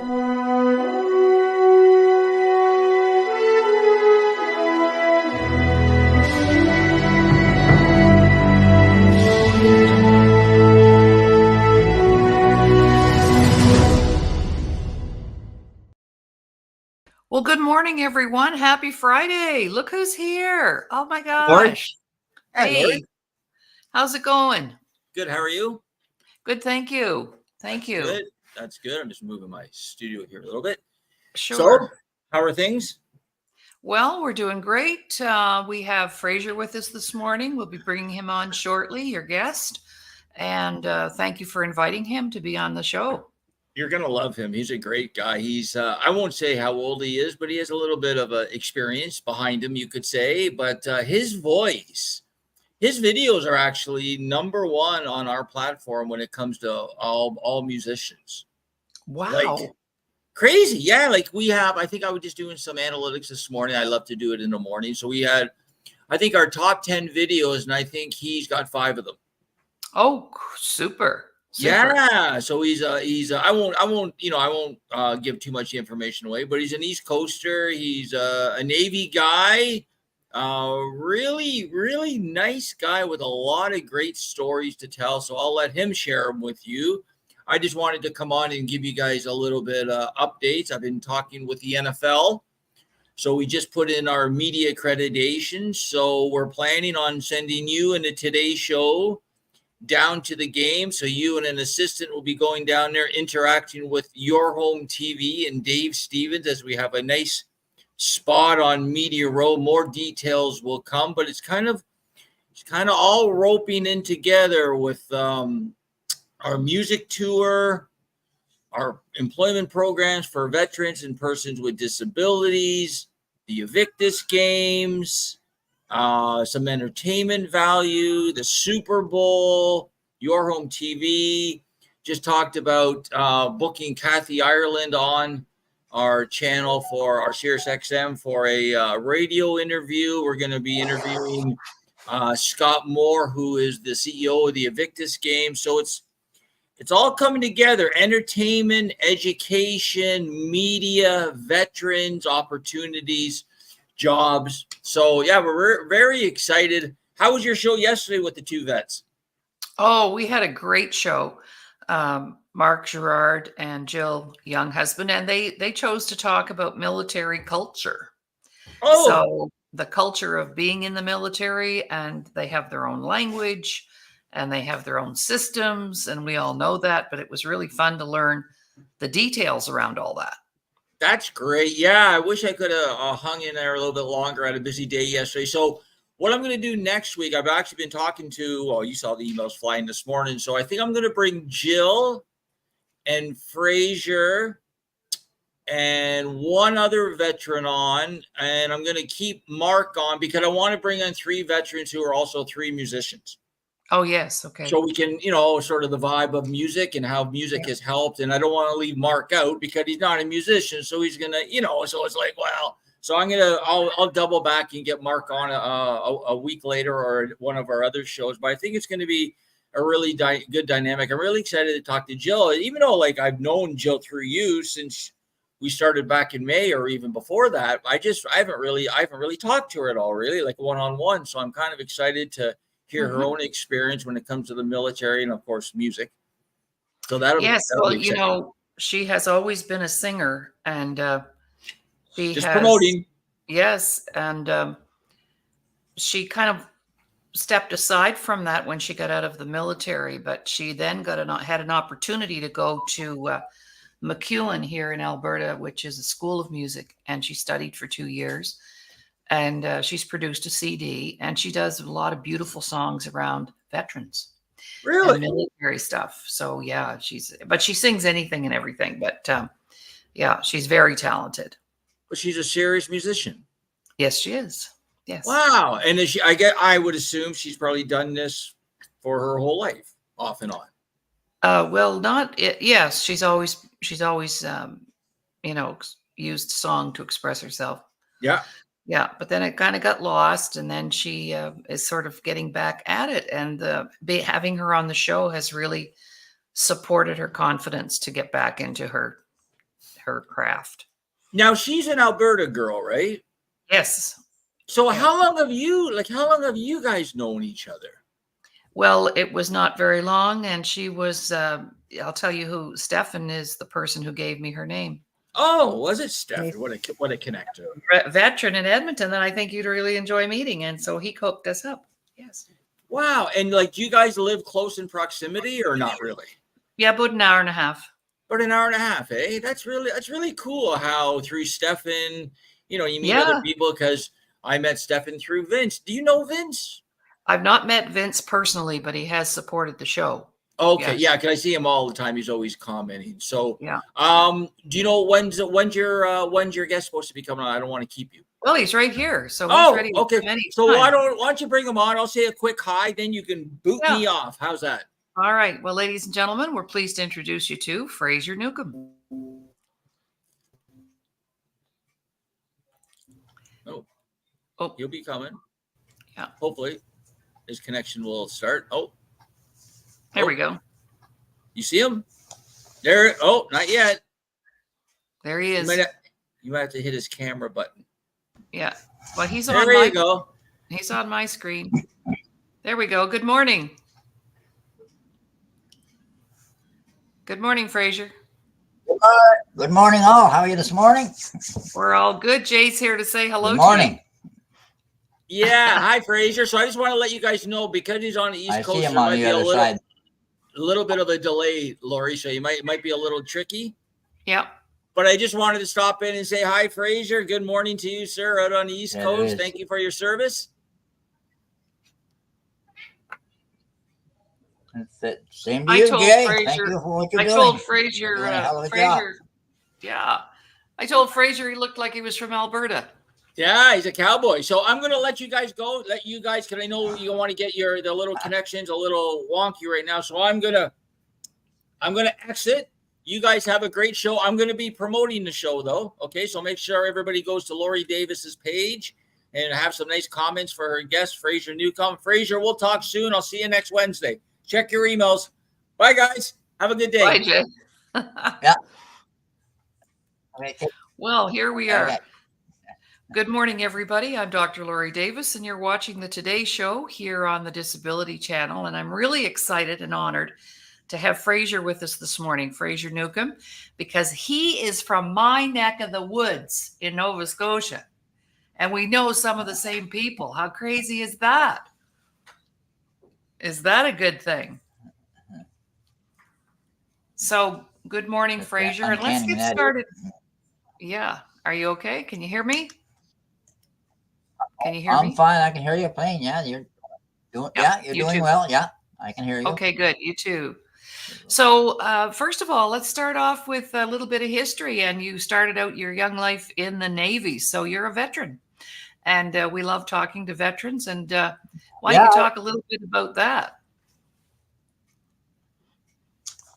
Well, good morning, everyone. Happy Friday. Look who's here. Oh my Laurie? gosh. Hi, Hey, Laurie. how's it going? Good. How are you? Good, thank you. Thank That's you. good. That's good. I'm just moving my studio here a little bit. So, Sure. how are things? Well, we're doing great. We have Fraser with us this morning. We'll be bringing him on shortly, your guest. And thank you for inviting him to be on the show. You're gonna love him. He's a great guy. He's I won't say how old he is, but he has a little bit of experience behind him, you could say. But his voice, his videos are actually number one on our platform when it comes to all musicians. Wow. Like crazy, yeah. Like we have. I think I was just doing some analytics this morning. I love to do it in the morning. So we had, I think, our top 10 videos, and I think he's got 5 of them. Oh, super. Yeah, so he's I won't give too much information away, but he's an East Coaster. He's a Navy guy, really nice guy with a lot of great stories to tell. So I'll let him share them with you. I just wanted to come on and give you guys a little bit updates. I've been talking with the NFL. So we just put in our media accreditation. So we're planning on sending you and the Today Show down to the game. So you and an assistant will be going down there interacting with Your Home TV and Dave Stevens as we have a nice spot on Media Row. More details will come, but it's kind of all roping in together with our music tour, our employment programs for veterans and persons with disabilities, the Evictus games, some entertainment value, the Super Bowl, Your Home TV. Just talked about booking Kathy Ireland on our channel for our Sirius XM for a radio interview. We're going to be interviewing Scott Moore, who is the CEO of the Evictus game. So it's all coming together: entertainment, education, media, veterans, opportunities, jobs. So yeah, we're very excited. How was your show yesterday with the 2 vets? Oh, we had a great show. Mark Gerard and Jill Younghusband, and they chose to talk about military culture. Oh, So the culture of being in the military, and they have their own language and they have their own systems, and we all know that, but it was really fun to learn the details around all that. that's great. Yeah, I wish I could have hung in there a little bit longer. I had a busy day yesterday. So what I'm going to do next week, I've actually been talking to, well, you saw the emails flying this morning. So I think I'm going to bring Jill and Fraser and one other veteran on, and I'm going to keep Mark on because I want to bring on 3 veterans who are also 3 musicians. Oh, yes. Okay. So we can, sort of the vibe of music and how music has helped. And I don't want to leave Mark out because he's not a musician. So he's going to, so it's like, well, so I'll double back and get Mark on a week later or one of our other shows. But I think it's going to be a really good dynamic. I'm really excited to talk to Jill, even though like I've known Jill through you since we started back in May or even before that. I haven't really talked to her at all, really, like one-on-one. So I'm kind of excited to hear her own experience when it comes to the military and of course music. So that'll well, she has always been a singer, and she just has promoting. Yes, and she kind of stepped aside from that when she got out of the military, but she then had an opportunity to go to McEwen here in Alberta, which is a school of music, and she studied for 2 years. And she's produced a CD, and she does a lot of beautiful songs around veterans and military stuff. So yeah, she sings anything and everything. But yeah, she's very talented. But she's a serious musician. Yes, she is. Yes. Wow. And I would assume she's probably done this for her whole life, off and on. Well, not it. Yes, she's always used song to express herself. Yeah. Yeah, but then it kind of got lost, and then she is sort of getting back at it, and having her on the show has really supported her confidence to get back into her her craft. Now she's an Alberta girl, right? Yes. So Yeah. how long have you guys known each other? Well, it was not very long, and she was. I'll tell you who. Stefan is the person who gave me her name. Oh, was it Stefan? What a connector. Veteran in Edmonton that I think you'd really enjoy meeting, and so he hooked us up. Yes. Wow. And like, do you guys live close in proximity or not really? Yeah, about an hour and a half. About an hour and a half, eh? That's really cool how through Stefan, you meet other Yeah. people, because I met Stefan through Vince. Do you know Vince? I've not met Vince personally, but he has supported the show. Okay, Yes. yeah, because I see him all the time. He's always commenting. So, Yeah. do you know when's your guest supposed to be coming on? I don't want to keep you. Well, he's right here, so he's ready. Okay. So why don't you bring him on? I'll say a quick hi, then you can boot me off. How's that? All right. Well, ladies and gentlemen, we're pleased to introduce you to Fraser Newcombe. Oh, he'll be coming. Yeah. Hopefully, his connection will start. There we go. You see him? There. Oh, not yet. There he is. You might have to hit his camera button. Yeah. Well, he's there on you go. He's on my screen. There we go. Good morning. Good morning, Fraser. Good morning, all. How are you this morning? We're all good. Jay's here to say hello. Good morning. Yeah. Hi, Fraser. So I just want to let you guys know, because he's on the East Coast, see him on the other side. A little bit of a delay, Laurie. So you might be a little tricky. Yeah. But I just wanted to stop in and say hi, Fraser. Good morning to you, sir, out on the East Coast. Thank you for your service. Same to you, Jay. Fraser, thank you for what you're doing. I told Fraser, I told Fraser he looked like he was from Alberta. Yeah, he's a cowboy. So I'm going to let you guys go. Because I know you want to get the little connections a little wonky right now. So I'm going to exit. You guys have a great show. I'm going to be promoting the show, though. Okay, so make sure everybody goes to Laurie Davis's page and have some nice comments for her guest, Fraser Newcombe. Fraser, we'll talk soon. I'll see you next Wednesday. Check your emails. Bye, guys. Have a good day. Bye, Jay. Yeah. Well, here we are. Okay. Good morning, everybody. I'm Dr. Laurie Davis, and you're watching the Today Show here on the Disability Channel. And I'm really excited and honored to have Fraser with us this morning, Fraser Newcombe, because he is from my neck of the woods in Nova Scotia. And we know some of the same people. How crazy is that? Is that a good thing? So, good morning, Fraser. And let's get started. Yeah. Are you okay? Can you hear me? Can you hear me? I'm fine. I can hear you playing. Yeah, you're doing. Yeah, you're doing well. Yeah, I can hear you. Okay, good. You too. So, first of all, let's start off with a little bit of history. And you started out your young life in the Navy, so you're a veteran. And we love talking to veterans. And why don't you talk a little bit about that?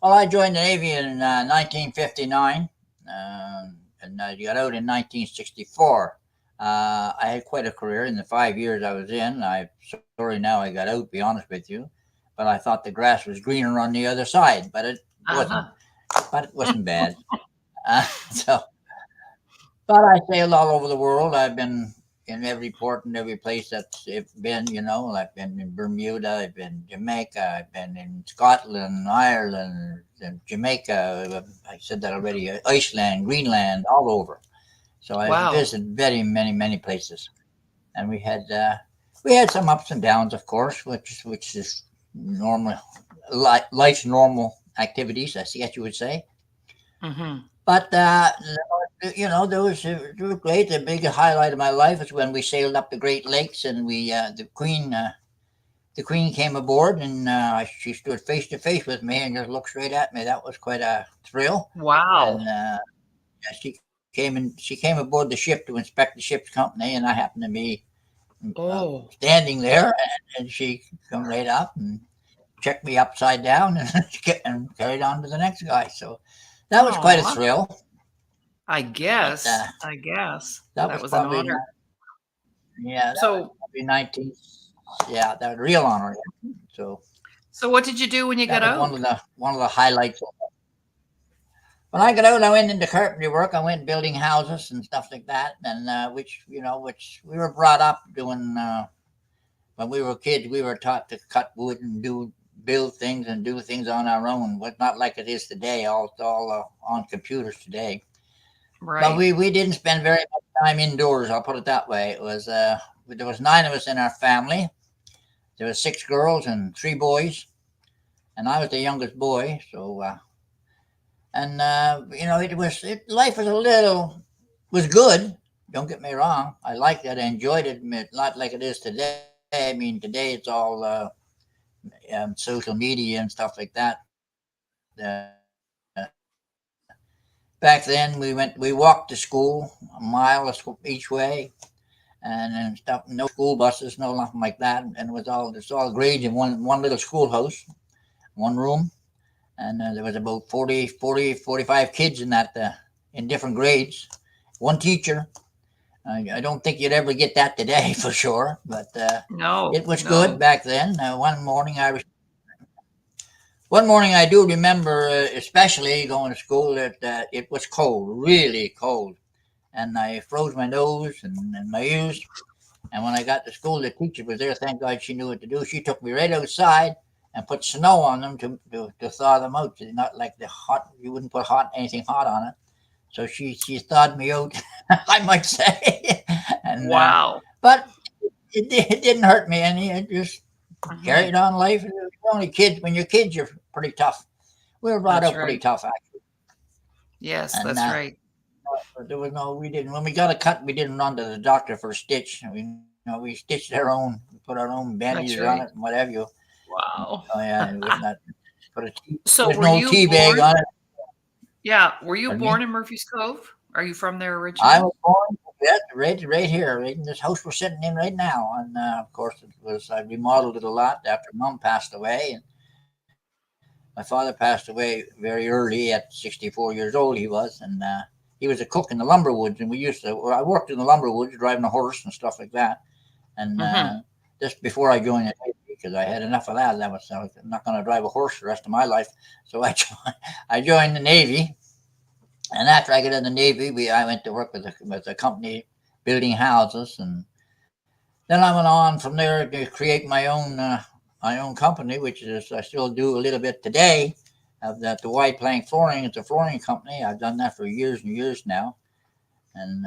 Well, I joined the Navy in 1959, and I got out in 1964. I had quite a career in the 5 years I was in. I'm sorry now I got out, to be honest with you, but I thought the grass was greener on the other side, but it wasn't. But it wasn't bad. But I sailed all over the world. I've been in every port and every place that's been, I've been in Bermuda, I've been in Jamaica, I've been in Scotland, Ireland, Jamaica, I said that already, Iceland, Greenland, all over. So I visited very many places, and we had some ups and downs, of course, which is normal, life's normal activities, I guess you would say. Mm-hmm. But there was great. The big highlight of my life is when we sailed up the Great Lakes, and the Queen came aboard, and she stood face to face with me and just looked straight at me. That was quite a thrill. Wow! And she came aboard the ship to inspect the ship's company, and I happened to be standing there, and she come right up and checked me upside down and carried on to the next guy. So that was quite a thrill. I guess. That was probably an honor. Yeah. That was probably 19. Yeah, that was a real honor. So what did you do when you got out? One of the highlights. When I got out, I went into carpentry work. I went building houses and stuff like that, and which we were brought up doing. When we were kids, we were taught to cut wood and build things and do things on our own. But not like it is today. All on computers today. But Right. we didn't spend very much time indoors. I'll put it that way. It was there was 9 of us in our family. There was 6 girls and 3 boys, and I was the youngest boy. So and life was a little was good. Don't get me wrong. I liked it. I enjoyed it. Not like it is today. I mean, today it's all social media and stuff like that. Back then, we walked to school a mile each way, and stuff. No school buses, no nothing like that. And it's all grades in one little schoolhouse, one room, and there was about 45 kids in that in different grades, one teacher. I don't think you'd ever get that today for sure, but No, it was good no. back then. One morning I do remember, especially going to school, that it was cold, really cold, and I froze my nose and my ears. And when I got to school, the teacher was there. Thank God she knew what to do. She took me right outside and put snow on them to thaw them out. Not like the hot. You wouldn't put anything hot on it. So she thawed me out, I might say. and Wow. But it didn't hurt me any. It just Hmm. carried on life. You're only kids. When you're kids, you're pretty tough. We were brought That's up pretty right. tough, actually. Yes, And that's right. there was no. We didn't. When we got a cut, we didn't run to the doctor for a stitch. We stitched our own. We put our own bandages That's on it and right. whatever you. Wow. Oh yeah, it was not. So There's were no you tea bag born? on it. Yeah. Were you Pardon born me. in Murphy's Cove? Are you from there I originally? was born right here, right in this house we're sitting in right now. And of course, I remodeled it a lot after Mom passed away. And my father passed away very early at 64 years old. He was, and he was a cook in the lumber woods. And I worked in the lumber woods driving a horse and stuff like that. And Hmm. just before I joined the Navy, because I had enough of that. I was not going to drive a horse the rest of my life. So I joined the Navy. And after I got in the Navy, I went to work with a company building houses, and then I went on from there to create my own company, which is I still do a little bit today. Of that, the Wide Plank Flooring. It's a flooring company. I've done that for years and years now, and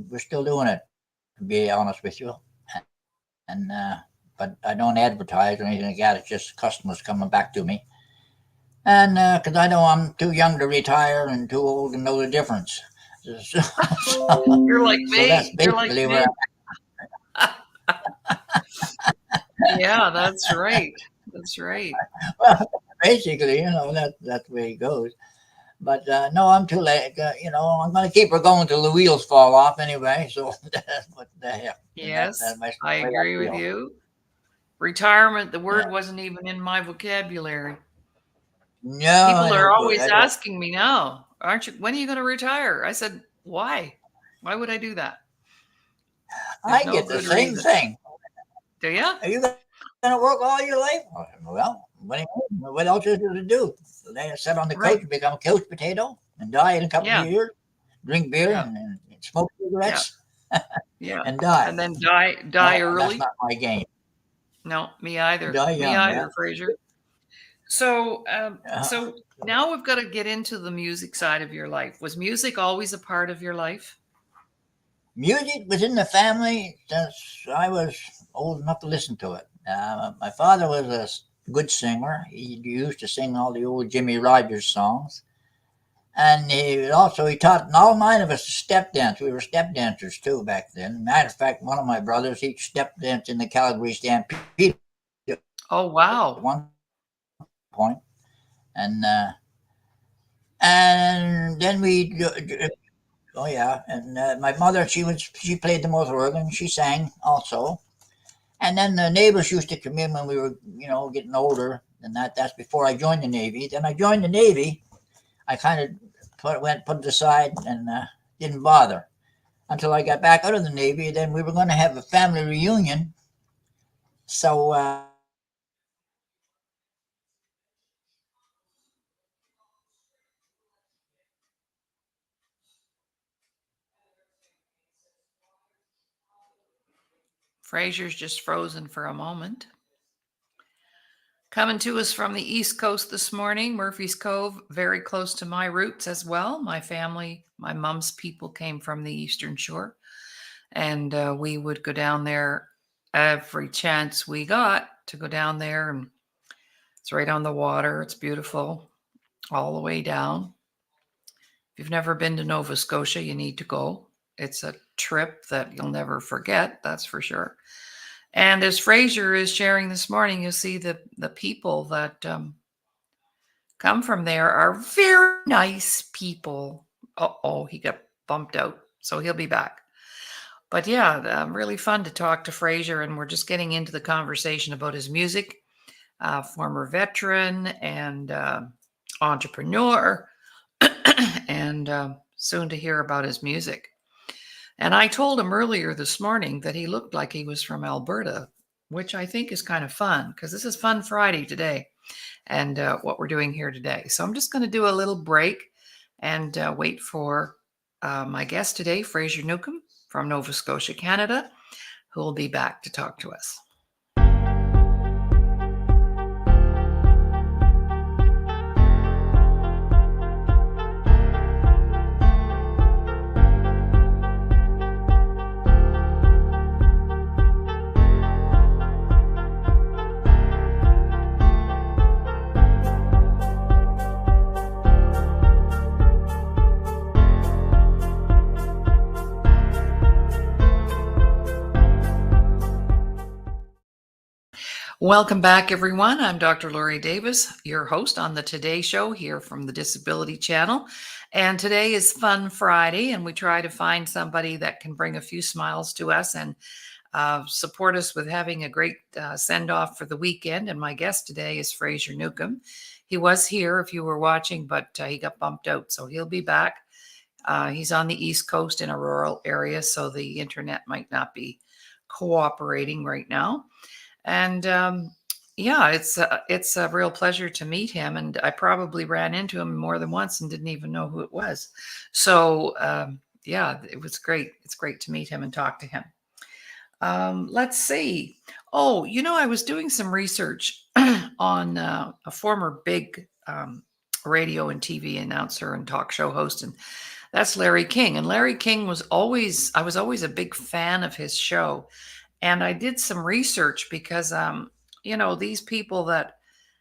we're still doing it. To be honest with you, and but I don't advertise or anything like that. It's just customers coming back to me, and because I know I'm too young to retire and too old to know the difference. So, You're like so that's me. You're like basically where. me. Yeah, that's right. That's right. Well, basically, that's the way it goes. But no, I'm too late. I'm going to keep her going till the wheels fall off anyway. So that's what the heck. And Yes, that's I the way I agree with feel. you. Retirement, the Yeah. word wasn't even in my vocabulary. No, People I are don't. always I don't. asking me now, aren't you, when are you going to retire? I said, why? Why would I do that? There's I no get the good same reason. thing. Do you? Are you going to work all your life? Well, what else is there to do? They sit on the couch and Right. become a couch potato and die in a couple of Yeah. years, drink beer Yeah. and smoke Yeah. cigarettes Yeah. and die. And then die That's early. not my game. No, me either. Die Me young, yeah. either, Fraser. So, Uh, so now we've got to get into the music side of your life. Was music always a part of your life? Music was in the family since I was old enough to listen to it. My father was a good singer. He used to sing all the old Jimmy Rogers songs. And he taught all 9 of us to step dance. We were step dancers too back then. Matter of fact, one of my brothers, he step danced in the Calgary Stampede at one Oh, point. wow. And then oh yeah, and my mother, she played the mother organ. She sang also. And then the neighbors used to come in when we were, getting older. And that's before I joined the Navy. Then I joined the Navy. I kind of put it aside and didn't bother until I got back out of the Navy. Then we were going to have a family reunion. So I went to the church. I went to the church, and Fraser's just frozen for a moment. Coming to us from the East Coast this morning, Murphy's Cove, very close to my roots as well. My family, my mom's people came from the Eastern Shore, and we would go down there every chance we got to go down there. And it's right on the water. It's beautiful all the way down. If you've never been to Nova Scotia, you need to go. It's a trip that you'll never forget, that's for sure. And as Fraser is sharing this morning, you'll see the people that come from there are very nice people. Oh, he got bumped out, so he'll be back. But yeah, really fun to talk to Fraser, and we're just getting into the conversation about his music. Former veteran and entrepreneur, and soon to hear about his music. And I told him earlier this morning that he looked like he was from Alberta, which I think is kind of fun because this is Fun Friday today and what we're doing here today. So I'm just going to do a little break and wait for my guest today, Fraser Newcombe from Nova Scotia, Canada, who will be back to talk to us. Welcome back, everyone. I'm Dr. Laurie Davis, your host on the Today Show here from the Disability Channel. And today is Fun Friday, and we try to find somebody that can bring a few smiles to us and support us with having a great send-off for the weekend. And my guest today is Fraser Newcombe. He was here if you were watching, but he got bumped out, so he'll be back. He's on the East Coast in a rural area, so the internet might not be cooperating right now. And yeah, it's a real pleasure to meet him. And I probably ran into him more than once and didn't even know who it was. So yeah, it was great. It's great to meet him and talk to him. Let's see. Oh, I was doing some research on a former big radio and TV announcer and talk show host, and that's Larry King. And Larry King I was always a big fan of his show. And I did some research because, these people that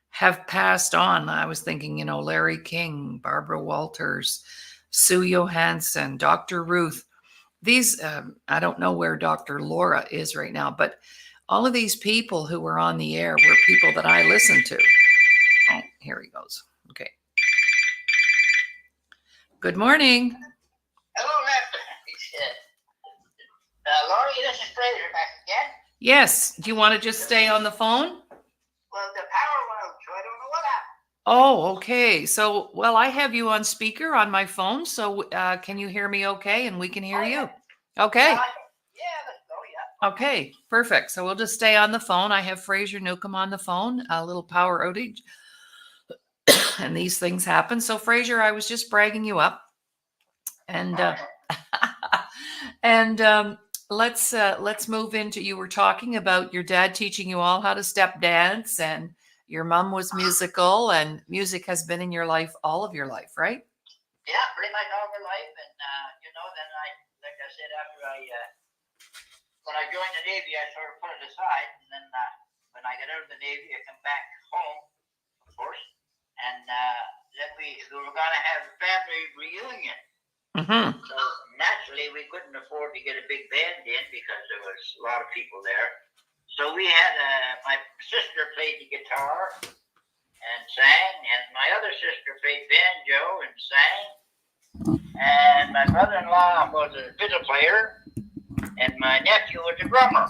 have passed on, I was thinking, Larry King, Barbara Walters, Sue Johansson, Dr. Ruth, these, I don't know where Dr. Laura is right now, but all of these people who were on the air were people that I listened to. Oh, here he goes. Okay. Good morning. Hello, Lester. Laurie, this is Fraser back again. Yes. Do you want to just stay on the phone? Well, the power went out, so I don't know what happened. Oh, okay. So, well, I have you on speaker on my phone. So can you hear me okay? And we can hear you. Okay. Yeah, let's go, yeah. Okay, perfect. So we'll just stay on the phone. I have Fraser Newcombe on the phone, a little power outage. And these things happen. So Fraser, I was just bragging you up. And let's move into, you were talking about your dad teaching you all how to step dance, and your mom was musical, and music has been in your life all of your life, right? Yeah, pretty much all my life. And, then like I said, when I joined the Navy, I sort of put it aside. And then when I got out of the Navy, I come back home, of course. And then we were going to have a family reunion. Mm-hmm. So naturally, we couldn't afford to get a big band in because there was a lot of people there. So we had my sister played the guitar and sang, and my other sister played banjo and sang, and my brother-in-law was a fiddle player, and my nephew was a drummer.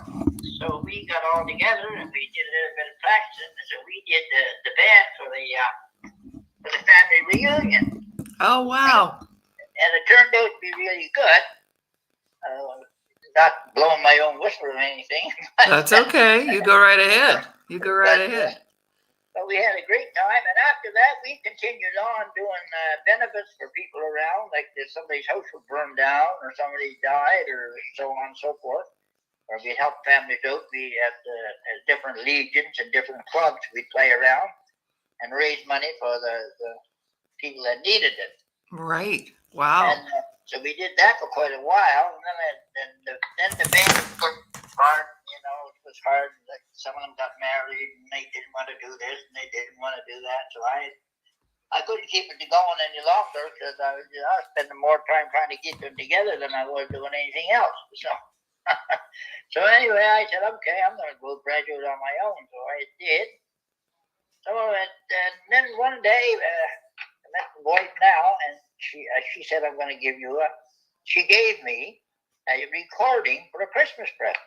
So we got all together and we did a little bit of practicing. So we did the band for the family reunion. Oh, wow. And it turned out to be really good. Not blowing my own whistle or anything. That's okay. You go right ahead. You go right ahead. But we had a great time. And after that, we continued on doing benefits for people around, like if somebody's house was burned down or somebody died or so on and so forth. where we'd help families out. We had different legions and different clubs. We'd play around and raise money for the people that needed it. Right. Wow. And so we did that for quite a while. And then the band was hard. It was hard. Like some of them got married and they didn't want to do this and they didn't want to do that. So I couldn't keep it going any longer because I was spending more time trying to keep them together than I was doing anything else. So, so anyway, I said, okay, I'm going to go graduate on my own. So I did. So and then one day, I met the wife now, and she said, I'm going to give you she gave me a recording for a Christmas present.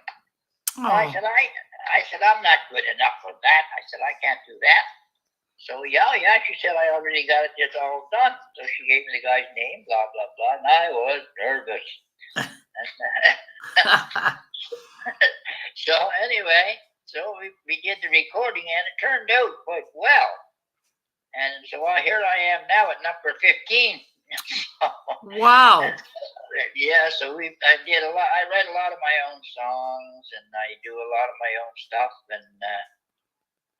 Oh. I said, I'm not good enough for that. I said, I can't do that. So yeah, she said, I already got it just all done. So she gave me the guy's name, blah, blah, blah, and I was nervous. So anyway, so we did the recording, and it turned out quite well. And so here I am now at number 15. Wow. Yeah, so I did a lot. I write a lot of my own songs, and I do a lot of my own stuff, and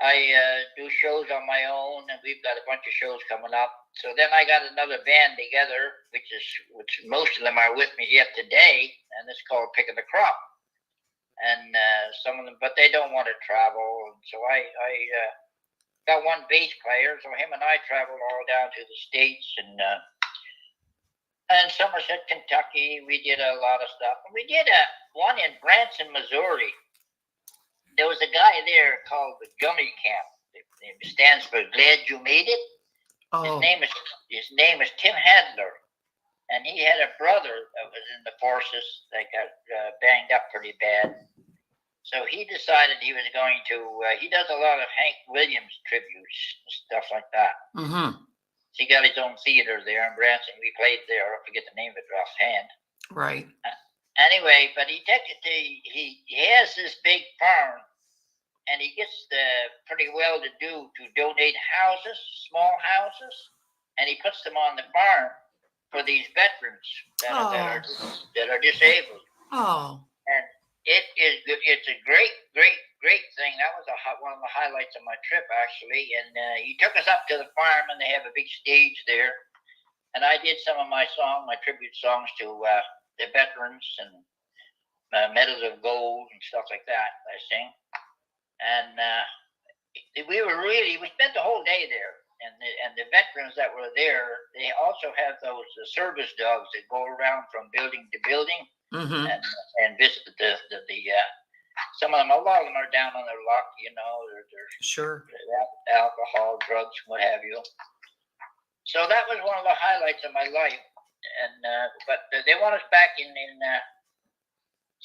I do shows on my own, and we've got a bunch of shows coming up. So then I got another band together, which most of them are with me yet today, and it's called Pick of the Crop. And some of them, but they don't want to travel, and so I got one bass player, so him and I traveled all down to the States and Somerset, Kentucky. We did a lot of stuff, and we did one in Branson, Missouri. There was a guy there called the Gummy Camp. It stands for Glad You Made It. Oh. His name is Tim Hadler, and he had a brother that was in the forces that got banged up pretty bad. So he decided he was going to. He does a lot of Hank Williams tributes and stuff like that. Mm-hmm. He got his own theater there in Branson. We played there. I forget the name of it offhand. Right. Anyway, but he has this big farm, and he gets pretty well to do to donate houses, small houses, and he puts them on the farm for these veterans that are disabled. Oh. And it is good. It's a great thing. That was one of the highlights of my trip, actually. And he took us up to the farm, and they have a big stage there. And I did some of my tribute songs to the veterans and medals of gold and stuff like that. I sing. And we spent the whole day there. And the veterans that were there, they also have those service dogs that go around from building to building. Mm-hmm. And visit the some of them, a lot of them are down on their luck, they're Sure. alcohol, drugs, what have you. So that was one of the highlights of my life. And but they want us back in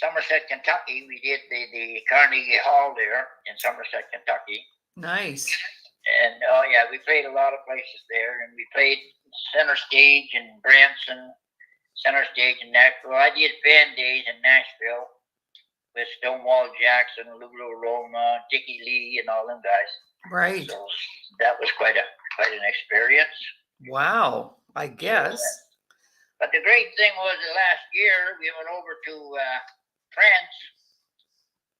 Somerset, Kentucky. We did the Carnegie Hall there in Somerset, Kentucky. Nice. And we played a lot of places there, and we played Center Stage in Branson, Center Stage in Nashville. I did band days in Nashville with Stonewall Jackson, Lulu Roma, Dickie Lee, and all them guys. Right. So that was quite an experience. Wow. I guess. But the great thing was that last year we went over to France,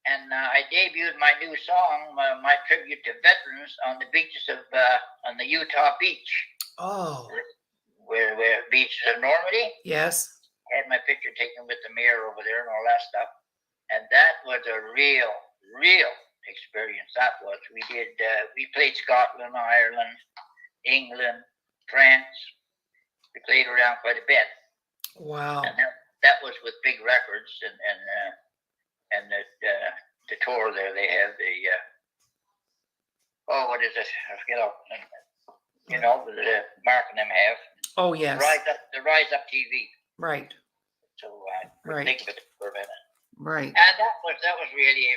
and I debuted my new song, my tribute to veterans, on the beaches of on the Utah beach. Oh. Where beaches of Normandy. Yes. I had my picture taken with the mayor over there and all that stuff. And that was a real experience. That was. We played Scotland, Ireland, England, France. We played around quite a bit. Wow. And that was with big records and the tour there. They have what is it? I forget. The Mark and them have. Oh, yes. The Rise Up TV. Right. So right. think of it for a minute. Right. And that was really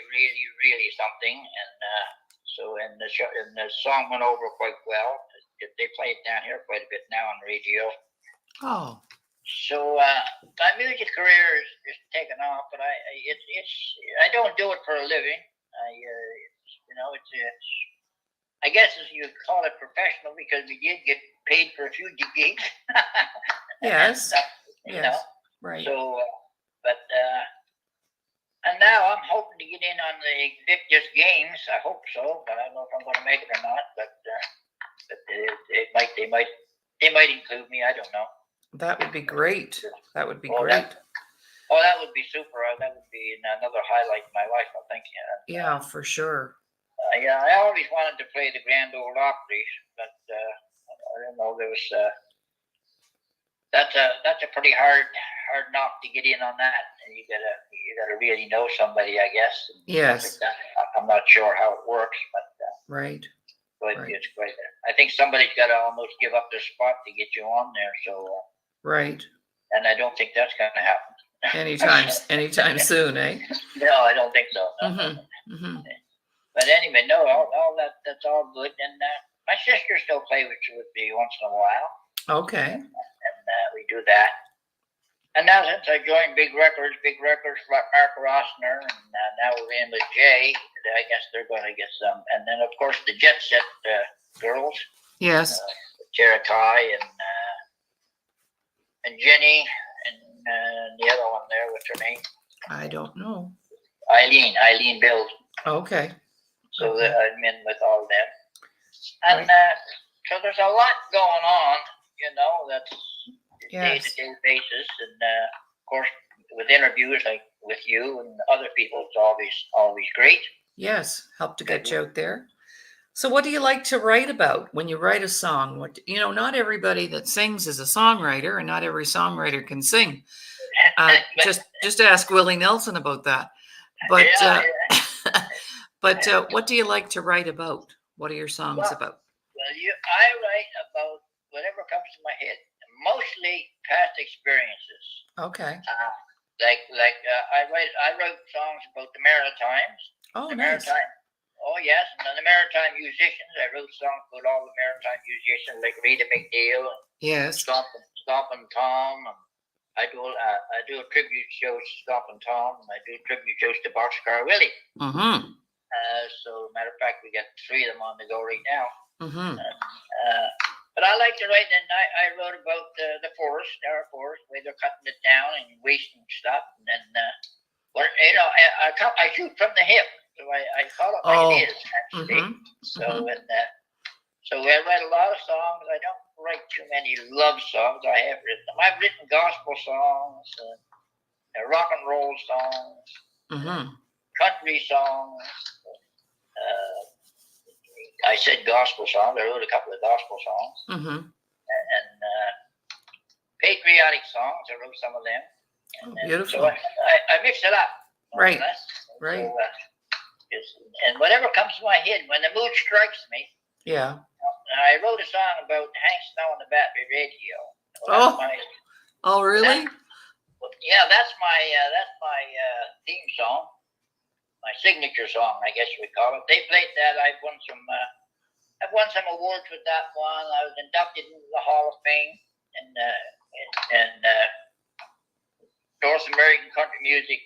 something. And the song went over quite well. They play it down here quite a bit now on radio. Oh. So my music career is taken off, but I don't do it for a living. I guess as you call it professional, because we did get paid for a few gigs. Yes. Stuff, yes. Right. So, And now I'm hoping to get in on the Invictus Games. I hope so, but I don't know if I'm going to make it or not. But they might include me. I don't know. That would be great. That would be Oh, great. that would be super. That would be another highlight in my life, I think. Yeah, for sure. Yeah, I always wanted to play the Grand Ole Opry, but I don't know. There was that's a pretty hard knock to get in on that. And you gotta really know somebody, I guess. And Yes. stuff like that. I'm not sure how it works, but Right. Right. it's quite. I think somebody's got to almost give up their spot to get you on there. So Right. and I don't think that's going to happen Anytime soon, eh? No, I don't think so. No. Mm-hmm. Mm-hmm. But anyway, no, all that's all good. And my sister still plays with me once in a while. Okay. And we do that. And now since I joined Big Records, Mark Rossner, and now we're in with Jay, I guess they're going to get some. And then, of course, the Jet Set girls. Yes. Jerikai and Jenny and the other one there, what's her name? I don't know. Eileen Bills. Okay. So Okay. I'm in with all of them. And Right. so there's a lot going on, that's Yes. day-to-day basis. And of course, with interviews like with you and other people, it's always great. Yes. Help to get you out there. So what do you like to write about when you write a song? Not everybody that sings is a songwriter, and not every songwriter can sing. Just ask Willie Nelson about that. But Yeah. what do you like to write about? What are your songs about? Well, I write about whatever comes to my head, mostly past experiences. Okay. I wrote songs about the Maritimes. Oh, The nice. Maritime. Oh yes, and the Maritime musicians. I wrote songs about all the Maritime musicians like Rita McNeil and Yes. Stompin' Tom. And I do a tribute show to Stompin' Tom, and I do tribute shows to Boxcar Willie. Mm-hmm. So matter of fact, we got 3 of them on the go right now. Mm-hmm. But I like to write, and I wrote about the forest, our forest, where they're cutting it down and wasting stuff. And then, I shoot from the hip, so I call it like it is, actually. Mm-hmm. So, so I write a lot of songs. I don't write too many love songs. I have written them. I've written gospel songs, rock and roll songs, Mm-hmm. country songs. I said gospel songs. I wrote a couple of gospel songs. Mm-hmm. And patriotic songs. I wrote some of them. Beautiful. So I mix it up. Right. Right. So, and whatever comes to my head, when the mood strikes me. Yeah. I wrote a song about Hank Snow on the Battery Radio. Oh, really? That's my theme song. My signature song, I guess you would call it. They played that. I've won some awards with that one. I was inducted into the Hall of Fame and North American Country Music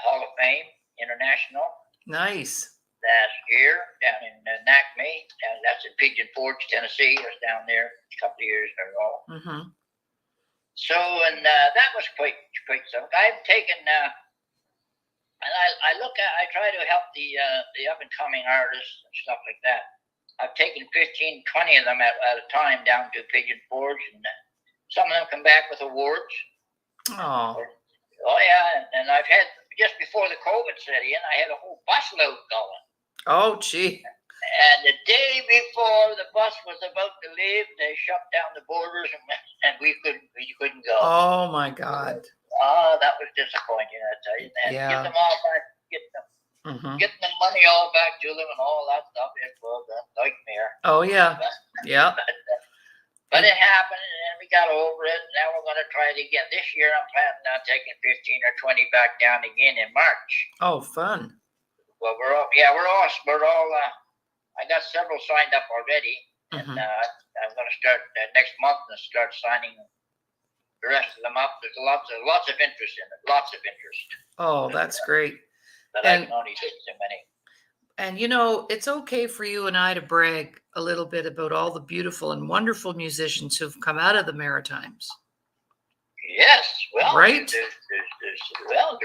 Hall of Fame International. Nice. Last year down in NACME, and that's in Pigeon Forge, Tennessee. I was down there a couple of years ago. Mm-hmm. So, and that was quite something. I've taken. And I try to help the up and coming artists and stuff like that. I've taken 15, 20 of them at a time down to Pigeon Forge, and some of them come back with awards. Oh. Oh yeah, and I've had, just before the COVID set in, I had a whole busload going. Oh, gee. And the day before the bus was about to leave, they shut down the borders, and we couldn't go. Oh my God. Oh, that was disappointing, I tell you. And Yeah. get them all back, getting the money all back to them and all that stuff. It was a nightmare. Oh yeah. Yeah. But it happened, and we got over it. And now we're going to try it again. This year, I'm planning on taking 15 or 20 back down again in March. Oh, fun. Well, we're all. I got several signed up already, and I'm going to start next month and start signing the rest of them up. There's lots of interest in it. Lots of interest. Oh, that's great. But I can only take so many. And it's okay for you and I to brag a little bit about all the beautiful and wonderful musicians who've come out of the Maritimes. Yes, well, Right. there's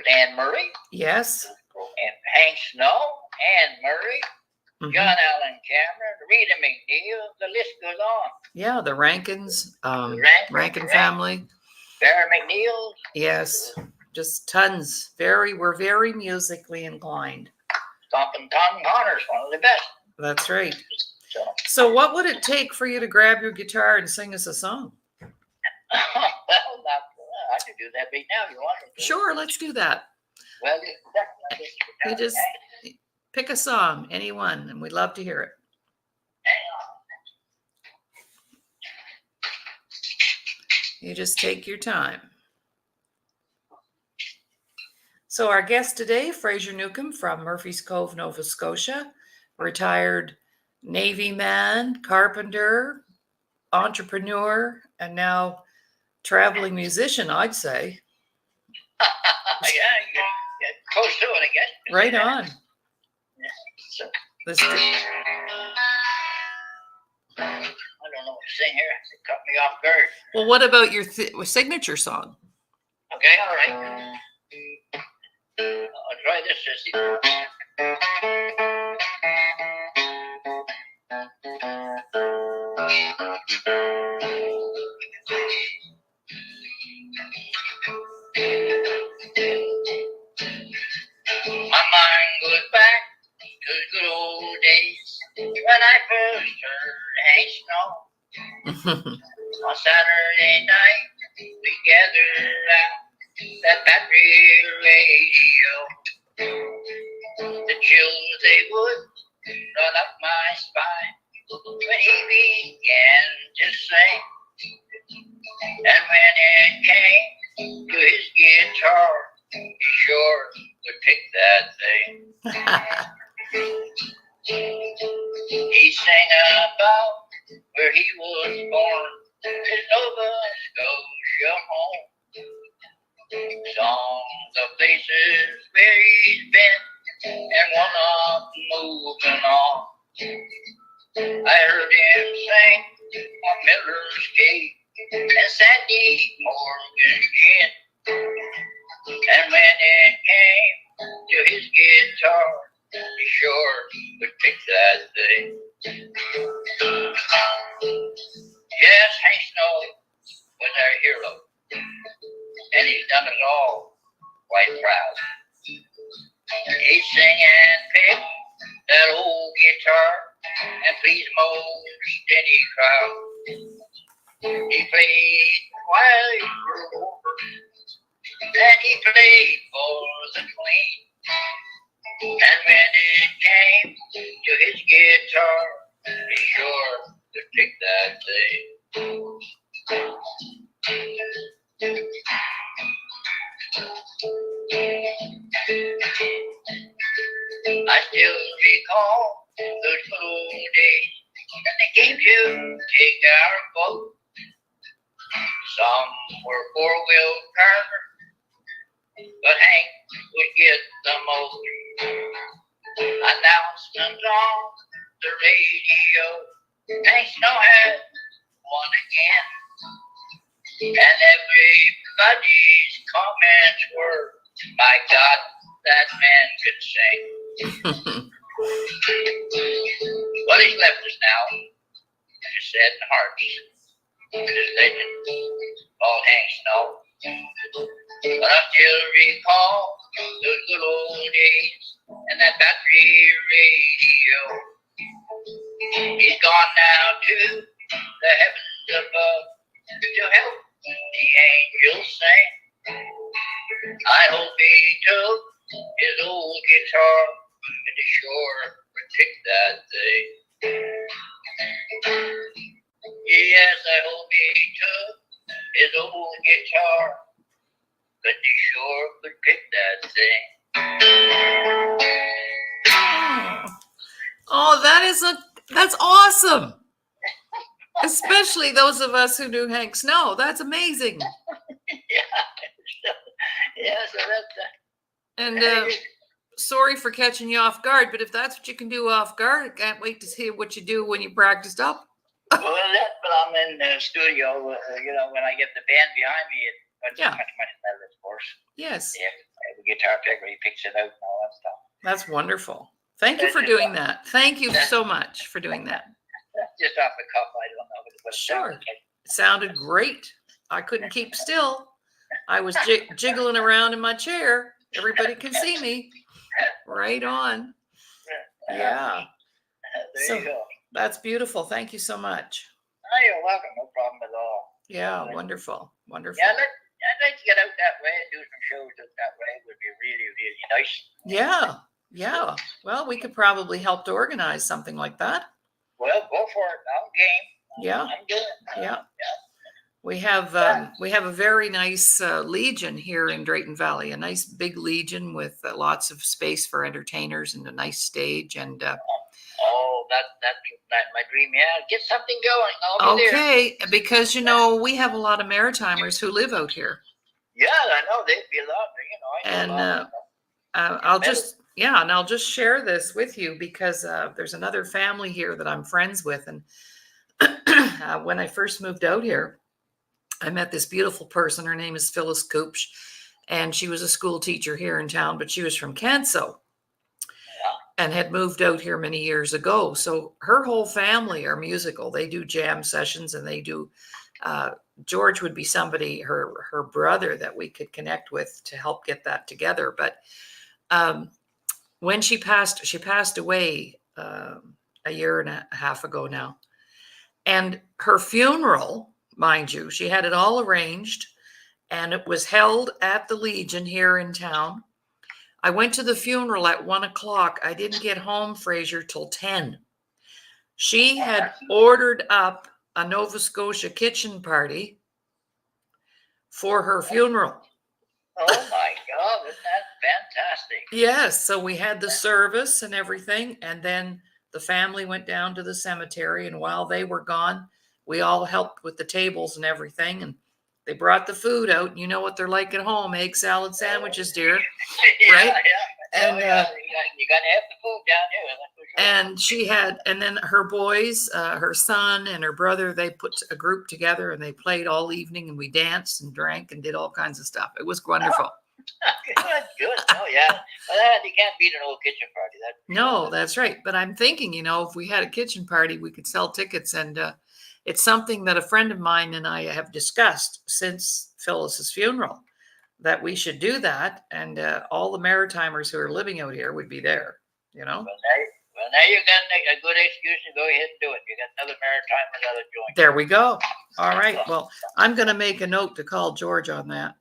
Anne Murray, Yes. and Hank Snow, Anne Murray, Mhm. John Allen Cameron, Rita McNeil, the list goes on. Yeah, the Rankins, Rankin right. family. Barry McNeil. Yes, just tons. We're very musically inclined. Stompin' Tom Connor's one of the best. That's right. So, So what would it take for you to grab your guitar and sing us a song? well, I could do that right now if you want me to. Sure, let's do that. Well, You just pick a song, any one, and we'd love to hear it. You just take your time. So our guest today, Fraser Newcombe from Murphy's Cove, Nova Scotia, retired Navy man, carpenter, entrepreneur, and now traveling musician, I'd say. yeah, close to it, I guess. Right on. Yeah, so, Let's do- I don't know what to sing here. It cut me off guard. Well, what about your signature song? Okay, all right. I'll try this, Sissy. My mind goes back to the good old days when I first heard Hank Snow. On Saturday night, we gathered out that battery radio. The chills they would run up my spine when he began to sing. And when it came to his guitar, he sure would pick that thing. He sang about where he was born, his Nova Scotia home. Songs of places where he's been, and one of moving on. I heard him sing on Miller's Cave and Sandy Morgan's Gin. And when it came to his guitar, he sure would pick that thing. Yes, Hank Snow was our hero, and he's done us all quite proud. He'd sing and pick that old guitar and please most any crowd. He played while he grew older, and he played for the Queen. And when it came to his guitar, he sure would pick that thing. I still recall those good old days when they came to take our boat. Some were four-wheel cars, but Hank would get the most. Announcements on the radio, Hank Snow had won again. And everybody's comments were, my God, that man could sing. Well, he's left us now, just sad in hearts. His legend, all Hank Snow. But I still recall those good old days and that battery radio. He's gone now to the heavens above to help the angels sing. I hope he took his old guitar and the shore would pick that thing. Yes, I hope he took his old guitar, but the shore would pick that thing. Oh, that's awesome. Especially those of us who knew Hank Snow. That's amazing. Yeah, so that's And sorry for catching you off guard, but if that's what you can do off guard, I can't wait to see what you do when you practiced up. well, that's when I'm in the studio, when I get the band behind me, That's Yeah. much better, of course. Yes. Yeah, the guitar picker, he picks it out and all that stuff. That's wonderful. Thank you for doing that. Thank you so much for doing that. Just off the cuff, I don't know what it Sure. sounds like. It sounded great. I couldn't keep still. I was jiggling around in my chair. Everybody can see me. Right on. Yeah. There So- you go. That's beautiful. Thank you so much. Oh, you're welcome. No problem at all. Yeah, wonderful. Wonderful. Yeah, I'd like to get out that way and do some shows out that way. It would be really, really nice. Yeah. Yeah. Well, we could probably help to organize something like that. Well, go for it. I'm game. Yeah. I'm good. Yeah. We have a very nice Legion here in Drayton Valley, a nice big Legion with lots of space for entertainers and a nice stage. And Oh, that's my dream. Yeah, get something going. I'll be there. okay, because we have a lot of Maritimers who live out here, Yeah, I know they'd be lovely. I know and a lot of them. I'll just share this with you because there's another family here that I'm friends with, and when I first moved out here, I met this beautiful person. Her name is Phyllis Cooch, and she was a school teacher here in town, but she was from Canso and had moved out here many years ago. So her whole family are musical. They do jam sessions, and they do. George would be somebody, her brother, that we could connect with to help get that together. But when she passed away a year and a half ago now, and her funeral, mind you, she had it all arranged, and it was held at the Legion here in town. I went to the funeral at 1:00. I didn't get home, Fraser, till 10. She had ordered up a Nova Scotia kitchen party for her funeral. Oh my God, isn't that fantastic? Yes, so we had the service and everything, and then the family went down to the cemetery, and while they were gone, we all helped with the tables and everything, and they brought the food out. You know what they're like at home, egg salad sandwiches, dear. Yeah, Right? Yeah. And, You gotta have the food down here. That's for sure. And then her boys, her son and her brother, they put a group together and they played all evening, and we danced and drank and did all kinds of stuff. It was wonderful. Good. Oh yeah. Well, you can't beat an old kitchen party. No, that's right. But I'm thinking, if we had a kitchen party, we could sell tickets. And it's something that a friend of mine and I have discussed since Phyllis's funeral, that we should do that. And all the Maritimers who are living out here would be there, Well, now you got a good excuse to go ahead and do it. You got another Maritime, another joint. There we go. All right. Well, I'm going to make a note to call George on that.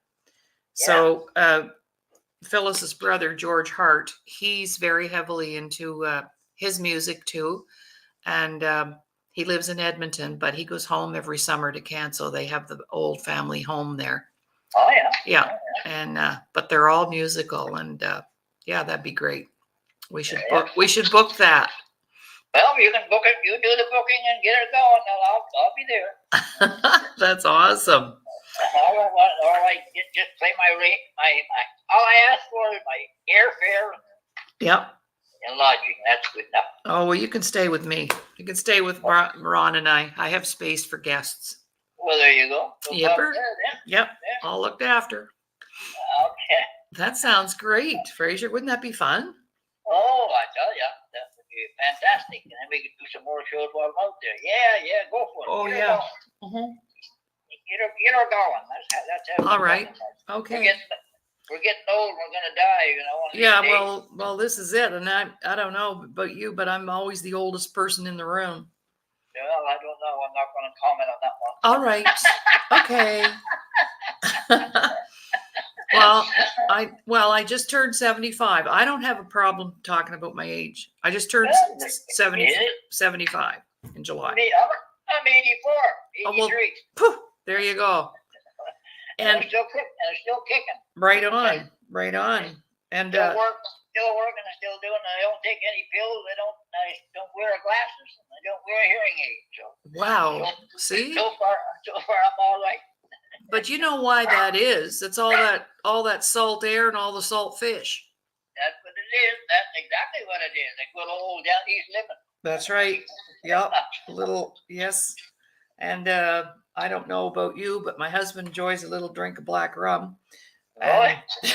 So Phyllis's brother, George Hart, he's very heavily into his music too. And he lives in Edmonton, but he goes home every summer to Canso. They have the old family home there. Oh yeah. Yeah. And but they're all musical, and yeah, that'd be great. We should book that. Well, you can book it. You do the booking and get it going. I'll be there. That's awesome. All right. Just play my rate. All I ask for is my airfare Yep. and lodging. That's good enough. Oh, well, you can stay with me. You can stay with Ron and I. I have space for guests. Well, there you go. No Yepper. problem there, then. Yep. Yeah. All looked after. Okay. That sounds great, Fraser. Wouldn't that be fun? Oh, I tell you, that would be fantastic. And then we could do some more shows while I'm out there. Yeah, go for it. Oh, Get her yeah. going. Mhm. Get her going. That's how All right. Okay. We're getting old. We're gonna die. One of these Yeah, days. well, this is it. And I don't know about you, but I'm always the oldest person in the room. Well, I don't know. I'm not going to comment on that one. All right. I just turned 75. I don't have a problem talking about my age. I just turned 75 in July. I'm 84, Oh, well, 83. Poof, there you go. And And I'm still kicking. right on. And Still working and still doing. I don't take any pills. I don't wear glasses. And I don't wear hearing aids. So wow. See? so far I'm all right. But you know why that is? It's all that salt air and all the salt fish. That's what it is. That's exactly what it is. That good old down east living. That's right. Yep. Yes. And I don't know about you, but my husband enjoys a little drink of black rum. Oh, And no,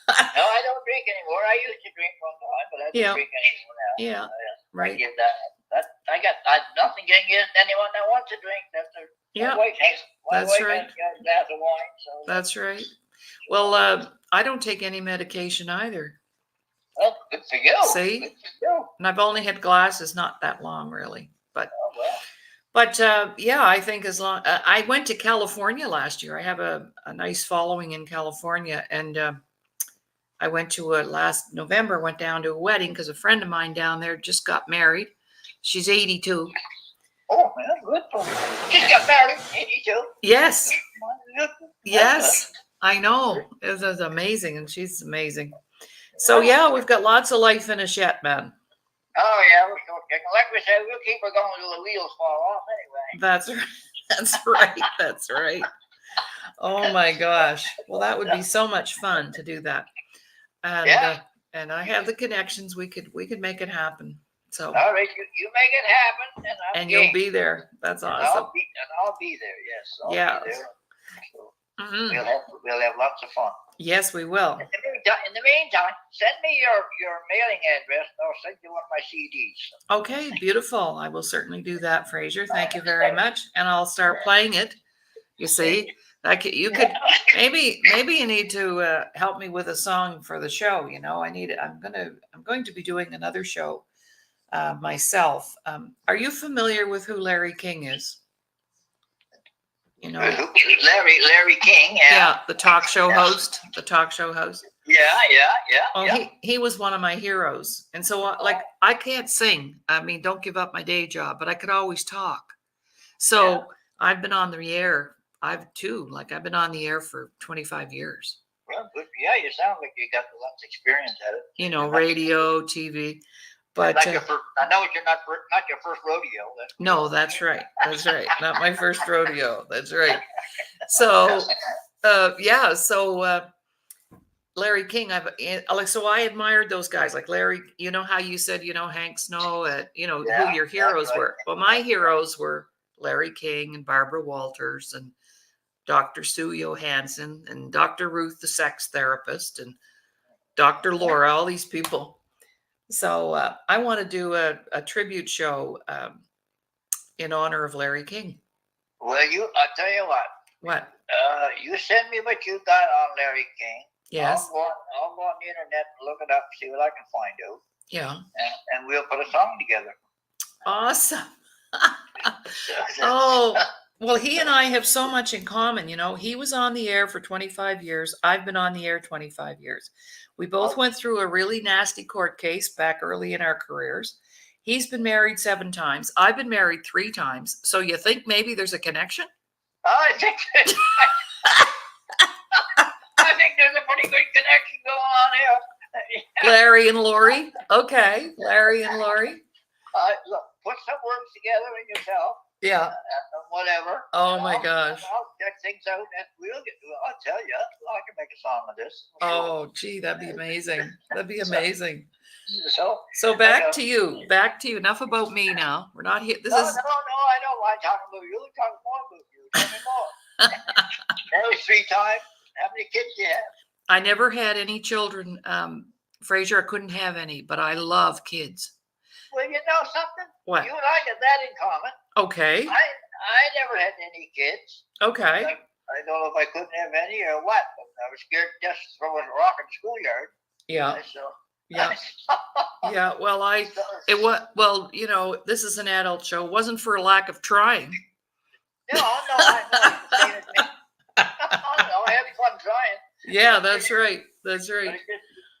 I don't drink anymore. I used to drink one time, but I don't Yeah. drink anymore now. yeah, I right. give I got nothing against anyone that wants to drink. That's their Yeah, my wife has. My that's wife right. has got a glass of wine. So That's right. Well, I don't take any medication either. well, good for you. See? Good for you. And I've only had glasses not that long, really. But Oh well. yeah, I think as long I went to California last year. I have a nice following in California, and I went to last November. Went down to a wedding because a friend of mine down there just got married. She's 82. Oh, well, good for you. Just got married, 82. Yes, That's yes, I know. It was amazing, and she's amazing. So yeah, we've got lots of life in us yet, man. Oh yeah, we're still kicking. Like we said, we'll keep her going till the wheels fall off anyway. That's right. That's right. That's right. Oh my gosh. Well, that would be so much fun to do that. And Yeah. And I have the connections. We could make it happen. So All right, you make it happen, and I'm and game. you'll be there. That's And awesome. I'll be there. Yes. I'll Yeah. Be there. So Mhm. we'll have lots of fun. Yes, we will. In the meantime, send me your mailing address, and I'll send you one of my CDs. Okay, beautiful. I will certainly do that, Fraser. Thank you very much. And I'll start playing it. You see, you could maybe you need to help me with a song for the show. You know, I'm going to be doing another show myself. Are you familiar with who Larry King is? You know, Larry King. yeah, the talk show host. The talk show host. Yeah. Oh, he was one of my heroes. And so like I can't sing. I mean, don't give up my day job, but I could always talk. So I've been on the air. I've been on the air for 25 years. Well, good. Yeah, you sound like you got lots of experience at it. You know, radio, TV. But I know you're not your first rodeo. no, that's right. That's right. Not my first rodeo. That's right. So yeah, so Larry King, so I admired those guys like Larry. You know how you said, you know, Hank Snow, who your heroes were. Well, my heroes were Larry King and Barbara Walters and Dr. Sue Johansson and Dr. Ruth, the sex therapist, and Dr. Laura, all these people. So I want to do a tribute show in honor of Larry King. Well, I'll tell you what. What? You send me what you got on Larry King. Yes. I'll go on the internet and look it up, see what I can find out. Yeah. And we'll put a song together. Awesome. Oh, well, he and I have so much in common. You know, he was on the air for 25 years. I've been on the air 25 years. We both went through a really nasty court case back early in our careers. He's been married 7 times. I've been married 3 times. So you think maybe there's a connection? I think there's a pretty good connection going on here. Larry and Laurie. Okay. Larry and Laurie. Look, put some words together in yourself. Yeah. Whatever. Oh my gosh. I'll check things out, and I'll tell you, I can make a song of this. Oh, gee, that'd be amazing. That'd be amazing. So back to you. Back to you. Enough about me now. We're not here. No, I don't want to talk about you. Talk more about you. Tell me more. Married 3 times. How many kids do you have? I never had any children. Fraser, I couldn't have any, but I love kids. Well, you know something? What? You and I got that in common. Okay. I never had any kids. Okay. I don't know if I couldn't have any or what, but I was scared to just throw a rock in the schoolyard. Yeah. So, Yeah. Yeah. Well, you know, this is an adult show. It wasn't for a lack of trying. No, I know. I had fun trying. Yeah, that's right. That's right.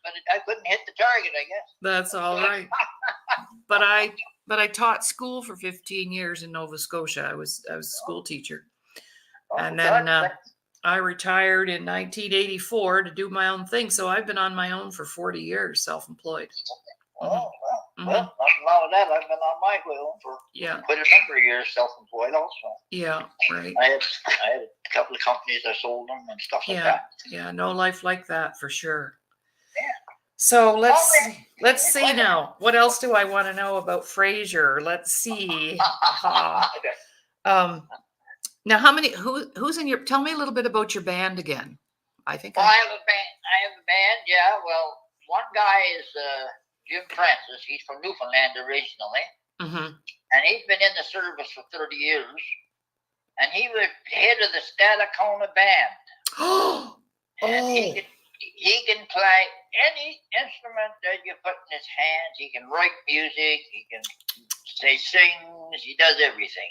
But I couldn't hit the target, I guess. That's all right. But I taught school for 15 years in Nova Scotia. I was a school teacher. And then I retired in 1984 to do my own thing. So I've been on my own for 40 years, self-employed. Well, nothing wrong with that. I've been on my own for quite a number of years, self-employed also. Yeah, right. I had a couple of companies. I sold them and stuff like that. Yeah, no life like that for sure. Yeah. So let's see now. What else do I want to know about Fraser? Let's see. Now, how many? Who's in your? Tell me a little bit about your band again. I think. Well, I have a band. Yeah. Well, one guy is Jim Francis. He's from Newfoundland originally, Mm-hmm. and he's been in the service for 30 years. And he was head of the Stadacona band. And he can play any instrument that you put in his hands. He can write music. He can sings. He does everything.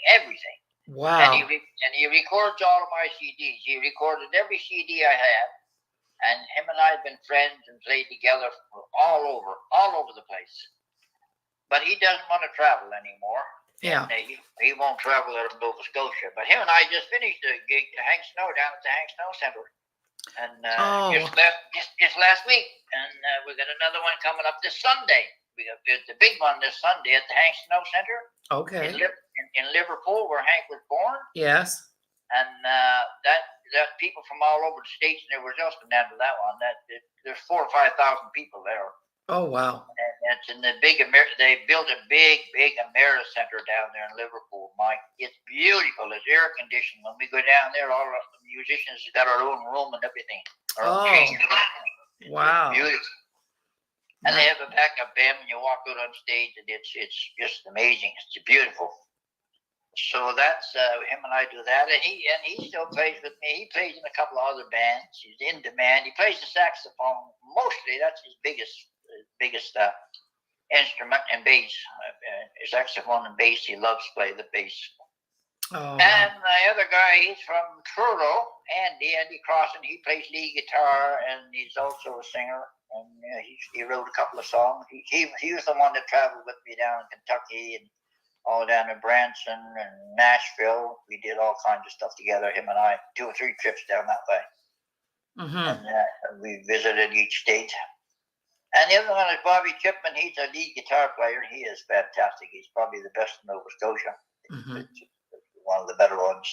Wow. And he records all of my CDs. He recorded every CD I have. And him and I have been friends and played together all over the place. But he doesn't want to travel anymore. Yeah. And he won't travel out of Nova Scotia. But him and I just finished a gig to Hank Snow down at the Hank Snow Center. And just last week. And we got another one coming up this Sunday. We got the big one this Sunday at the Hank Snow Center. Okay. In Liverpool, where Hank was born. Yes. And that people from all over the states and everywhere else come down to that one. There's 4,000 or 5,000 people there. Oh wow. And it's in the they built a big Amera Center down there in Liverpool, Mike. It's beautiful. It's air conditioned. When we go down there, all the musicians got our own room and everything. Wow. It's beautiful. And they have a backup band when you walk out on stage, and it's just amazing. It's beautiful. So that's him and I do that, and he still plays with me. He plays in a couple of other bands. He's in demand. He plays the saxophone mostly. That's his biggest instrument, and bass. Saxophone and bass. He loves to play the bass. Oh. And the other guy, he's from Truro, Andy Crossan. He plays lead guitar, and he's also a singer. And he wrote a couple of songs. He was the one that traveled with me down in Kentucky and all down in Branson and Nashville. We did all kinds of stuff together, him and I, 2 or 3 trips down that way. Mm-hmm. And we visited each state. And the other one is Bobby Chipman. He's a lead guitar player. He is fantastic. He's probably the best in Nova Scotia. Mm-hmm. It's one of the better ones.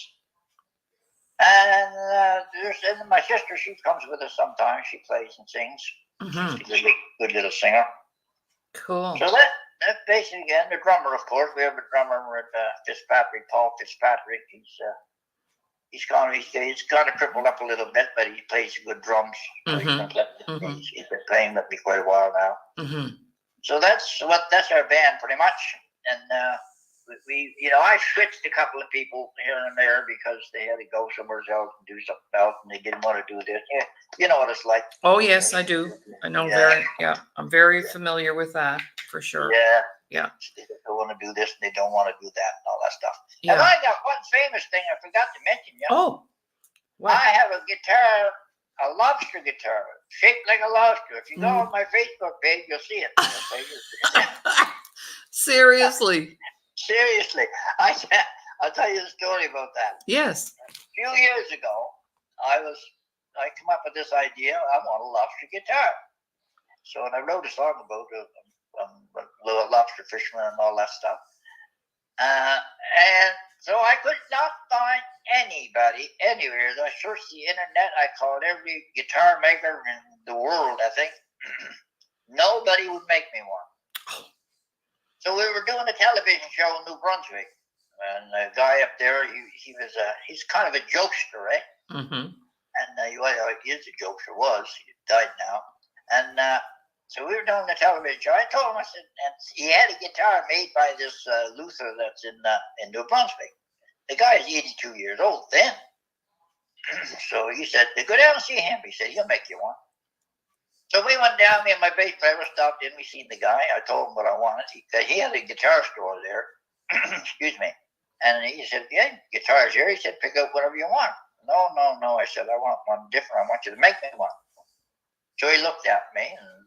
And my sister, she comes with us sometimes. She plays and sings. Mm-hmm. She's a good little singer. Cool. So that's basically, again, the drummer, of course. We have a drummer with Paul Fitzpatrick. He's kind of crippled up a little bit, but he plays good drums. Mm-hmm. He's been playing with me quite a while now. Mm-hmm. So that's our band pretty much. And I switched a couple of people here and there because they had to go somewhere else and do something else, and they didn't want to do this. Yeah, you know what it's like. Oh yes, I do. I know I'm very familiar with that for sure. Yeah. They don't want to do this and they don't want to do that and all that stuff. Yeah. And I got one famous thing I forgot to mention. Oh. What? I have a guitar, a lobster guitar, shaped like a lobster. If you go on my Facebook page, you'll see it. Seriously. Seriously. I'll tell you the story about that. Yes. A few years ago, I come up with this idea. I want a lobster guitar. So I wrote a song about little lobster fisherman and all that stuff. And so I could not find anybody anywhere. I searched the internet. I called every guitar maker in the world, I think. Nobody would make me one. So we were doing a television show in New Brunswick. And the guy up there, he's kind of a jokester, eh? Mm-hmm. And he is a jokester, he died now. And so we were doing the television show. I told him, I said, and he had a guitar made by this Luther that's in New Brunswick. The guy is 82 years old then. So he said, go down and see him. He said, he'll make you one. So we went down, me and my bass player stopped in. We seen the guy. I told him what I wanted. He had a guitar store there. Excuse me. And he said, yeah, guitar's here. He said, pick up whatever you want. No. I said, I want one different. I want you to make me one. So he looked at me, and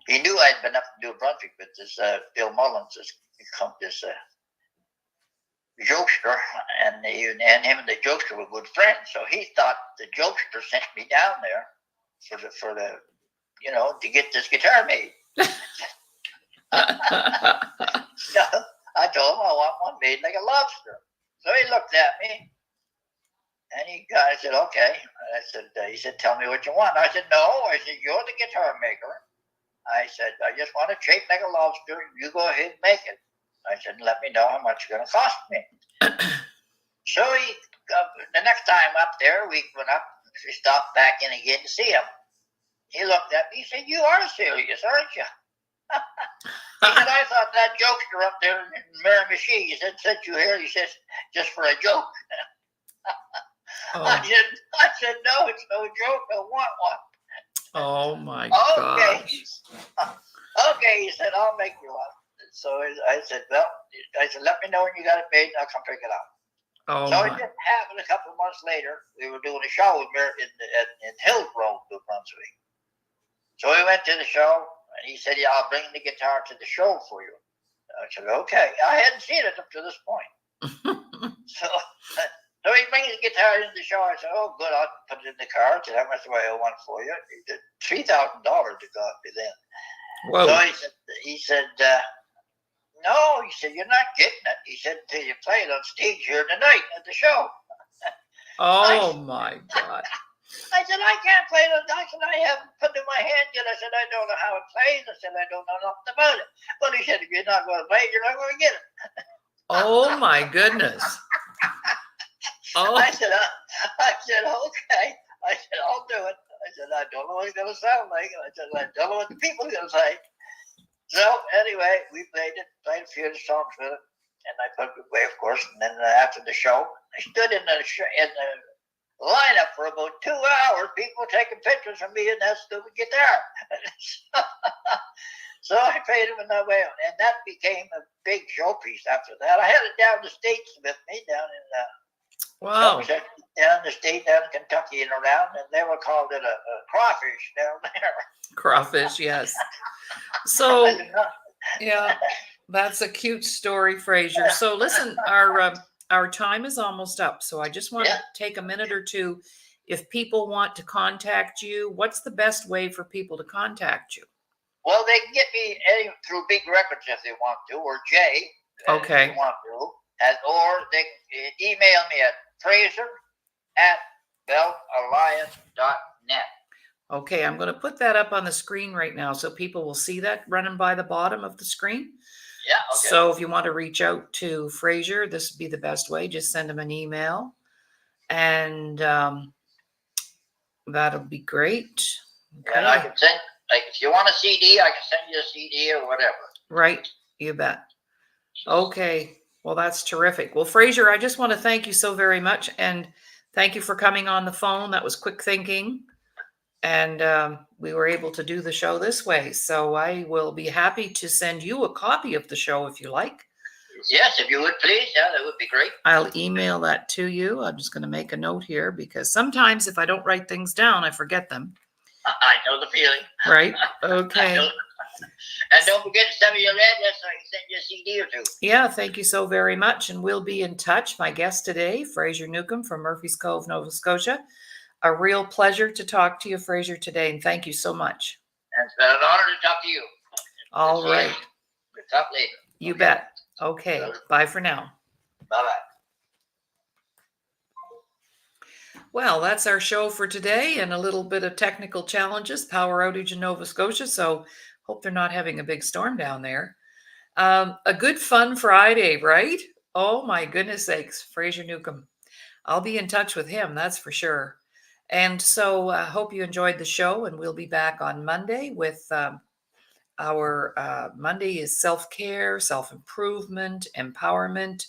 he knew I'd been up to New Brunswick with this Bill Mullins, this jokester, and him and the jokester were good friends. So he thought the jokester sent me down there for the to get this guitar made. So I told him I want one made like a lobster. So he looked at me, and I said, okay. He said, tell me what you want. I said, no. I said, you're the guitar maker. I said, I just want it shaped like a lobster. You go ahead and make it. I said, let me know how much it's going to cost me. So the next time up there, we went up. We stopped back in again to see him. He looked at me. He said, "You are serious, aren't you?" He said, "I thought that jokester up there in Miramichi, he said, sent you here." He says, "Just for a joke." Oh, I said, "No, it's no joke. I want one." oh my Okay. gosh. Okay, he said, "I'll make you one." So I said, "Well," I said, "let me know when you got it made and I'll come pick it up." Oh So it my. didn't happen. A couple of months later, we were doing a show in Hillsgrove, New Brunswick. So we went to the show, and he said, "Yeah, I'll bring the guitar to the show for you." I said, "Okay." I hadn't seen it up to this point. So he brings the guitar in the show. I said, "Oh, good. I'll put it in the car." I said, "How much do I owe one for you?" He said, $3,000 to got me then. Whoa. So he said, "No," he said, "you're not getting it." He said, "Until you play it on stage here tonight at the show." Oh my God. I said, "I can't play it. I said, "I haven't put it in my hand yet." I said, "I don't know how it plays." I said, "I don't know nothing about it." But he said, "If you're not going to play it, you're not going to get it." Oh my goodness. Oh, I said, "Okay." I said, "I'll do it." I said, "I don't know what it's going to sound like." I said, "I don't know what the people are going to say." So anyway, we played a few of the songs with it, and I put it away, of course. And then after the show, I stood in the lineup for about 2 hours. People taking pictures of me and that stupid guitar. So I played him in that way, and that became a big showpiece after that. I had it down the States with me, down in wow. down the state, down in Kentucky and around, and they were called it a crawfish down there. Crawfish, yes. So, yeah, that's a cute story, Fraser. So listen, our time is almost up. So I just want to take a minute or two. If people want to contact you, what's the best way for people to contact you? Well, they can get me through Big Records if they want to, or Jay if they want to, or they can email me at fraser@beltalliance.net. Okay, I'm going to put that up on the screen right now so people will see that running by the bottom of the screen. Yeah, okay. So if you want to reach out to Fraser, this would be the best way. Just send him an email, and that'll be great. Okay. And I can send, like, if you want a CD, I can send you a CD or whatever. Right, you bet. Okay, well, that's terrific. Well, Fraser, I just want to thank you so very much, and thank you for coming on the phone. That was quick thinking. And we were able to do the show this way. So I will be happy to send you a copy of the show if you like. Yes, if you would please. Yeah, that would be great. I'll email that to you. I'm just going to make a note here because sometimes if I don't write things down, I forget them. I know the feeling. Right? Okay. And don't forget to send me your address so I can send you a CD or two. Yeah, thank you so very much. And we'll be in touch. My guest today, Fraser Newcombe from Murphy's Cove, Nova Scotia. A real pleasure to talk to you, Fraser, today, and thank you so much. And it's been an honor to talk to you. All right. We'll talk later. You bet. Okay. Bye for now. Bye-bye. Well, that's our show for today, and a little bit of technical challenges, power outage in Nova Scotia, so hope they're not having a big storm down there. A good fun Friday, right? Oh my goodness sakes, Fraser Newcombe. I'll be in touch with him, that's for sure. And so I hope you enjoyed the show, and we'll be back on Monday with our Monday is self-care, self-improvement, empowerment.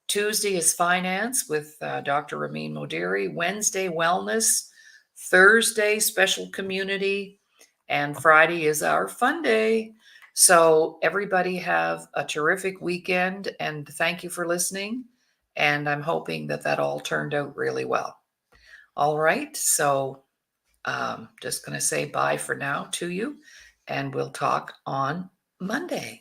Tuesday is finance with Dr. Ramin Modiri. Wednesday, wellness. Thursday, special community. And Friday is our fun day. So everybody have a terrific weekend, and thank you for listening. And I'm hoping that that all turned out really well. All right, so just going to say bye for now to you, and we'll talk on Monday.